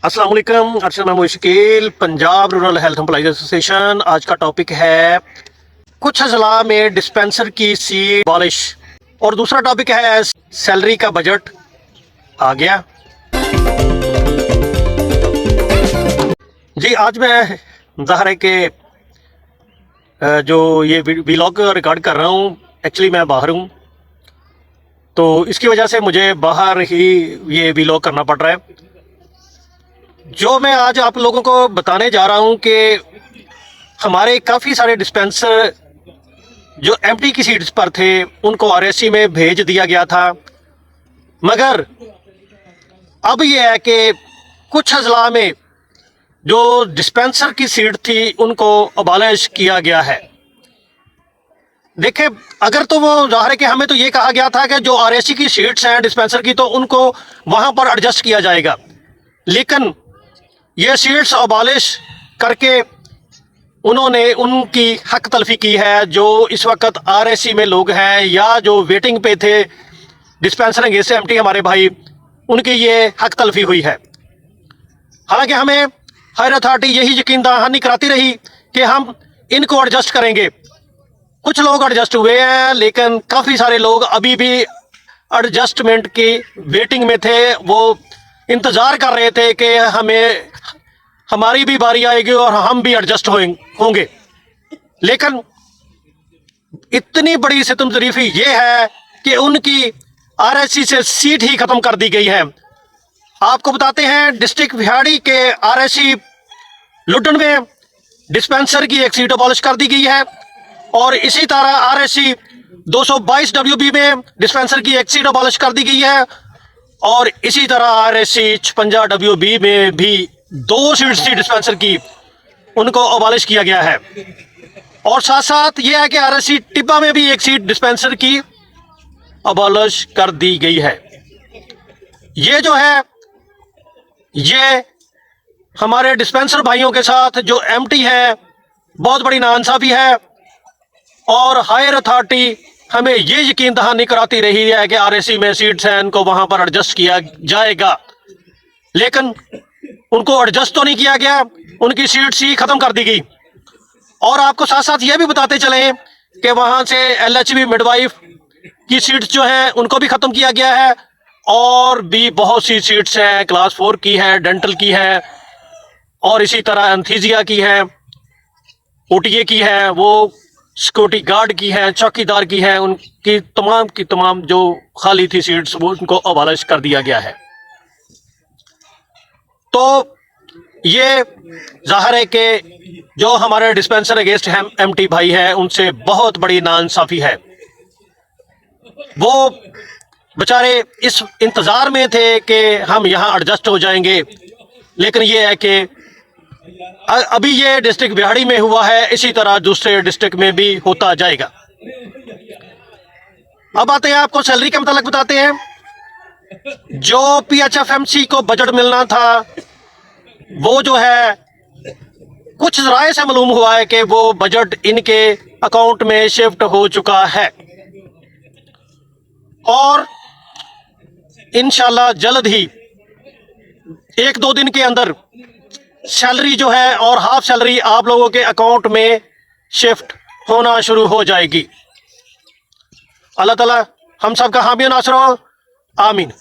अस्सलाम वालेकुम, Arshad Mahmood Shakeel, Punjab rural health employees association. आज का टॉपिक है कुछ अजला में डिस्पेंसर की सीट अबॉलिश, और दूसरा टॉपिक है सैलरी का बजट आ गया। जी, आज मैं ज़ाहिर है कि जो ये व्लॉग रिकॉर्ड कर रहा हूँ, एक्चुअली मैं बाहर हूँ, तो इसकी वजह से मुझे बाहर ही ये व्लॉग करना पड़ रहा है। जो मैं आज आप लोगों को बताने जा रहा हूं कि हमारे काफ़ी सारे डिस्पेंसर जो एमटी की सीट्स पर थे उनको आरएससी में भेज दिया गया था, मगर अब ये है कि कुछ अजला में जो डिस्पेंसर की सीट थी उनको अबॉलिश किया गया है। देखिए, अगर तो वो ज़ाहिर है कि हमें तो ये कहा गया था कि जो आरएससी की सीट्स हैं डिस्पेंसर की, तो उनको वहाँ पर एडजस्ट किया जाएगा, लेकिन ये सीट्स अबॉलिश करके उन्होंने उनकी हक तलफी की है। जो इस वक्त आरएससी में लोग हैं या जो वेटिंग पे थे डिस्पेंसर अगेंस्ट एमटी हमारे भाई, उनकी ये हक तलफी हुई है। हालांकि हमें हायर अथॉरिटी यही यकीन दहानी कराती रही कि हम इनको एडजस्ट करेंगे। कुछ लोग एडजस्ट हुए हैं, लेकिन काफ़ी सारे लोग अभी भी एडजस्टमेंट की वेटिंग में थे। वो इंतज़ार कर रहे थे कि हमारी भी बारी आएगी और हम भी एडजस्ट होंगे। लेकिन इतनी बड़ी सितमज़रीफ़ी ये है कि उनकी आरएससी से सीट ही ख़त्म कर दी गई है। आपको बताते हैं, डिस्ट्रिक्ट विहाड़ी के आरएससी लुड्डन में डिस्पेंसर की एक सीट अबॉलिश कर दी गई है, और इसी तरह आरएससी 222 डब्ल्यूबी में डिस्पेंसर की एक सीट अबॉलिश कर दी गई है, और इसी तरह आरएससी 56 डब्ल्यूबी में भी 2 सीट्स थी डिस्पेंसर की, उनको अबॉलिश किया गया है। और साथ साथ ये है कि आरएससी टिब्बा में भी एक सीट डिस्पेंसर की अबॉलिश कर दी गई है। ये जो है, ये हमारे डिस्पेंसर भाइयों के साथ जो एमटी है बहुत बड़ी नाइंसाफी है, और हायर अथॉरिटी हमें ये यकीन दहानी कराती रही है कि आरएससी में सीट्स हैं, इनको वहां पर एडजस्ट किया जाएगा, लेकिन उनको एडजस्ट तो नहीं किया गया, उनकी सीट्स ही ख़त्म कर दी गई। और आपको साथ साथ ये भी बताते चलें कि वहाँ से एलएचबी मिडवाइफ की सीट्स जो हैं उनको भी ख़त्म किया गया है, और भी बहुत सी सीट्स हैं, क्लास 4 की है, डेंटल की है, और इसी तरह एंथीजिया की है, ओटीए की है, वो सिक्योरिटी गार्ड की है, चौकीदार की है, उनकी तमाम जो खाली थी सीट्स वो उनको अबॉलिश कर दिया गया है। तो ये जाहिर है कि जो हमारे डिस्पेंसर अगेंस्ट एमटी भाई है उनसे बहुत बड़ी नाइंसाफी है। वो बेचारे इस इंतज़ार में थे कि हम यहाँ एडजस्ट हो जाएंगे, लेकिन ये है कि अभी ये डिस्ट्रिक्ट बिहाड़ी में हुआ है, इसी तरह दूसरे डिस्ट्रिक्ट में भी होता जाएगा। अब आते हैं, आपको सैलरी के मतलब बताते हैं। जो पीएचएफएमसी को बजट मिलना था वो जो है, कुछ ज़राए से मालूम हुआ है कि वो बजट इनके अकाउंट में शिफ्ट हो चुका है, और इंशाल्लाह जल्द ही 1-2 दिन के अंदर सैलरी जो है और हाफ सैलरी आप लोगों के अकाउंट में शिफ्ट होना शुरू हो जाएगी। अल्लाह ताला हम सब का हामी नासर हो, आमीन।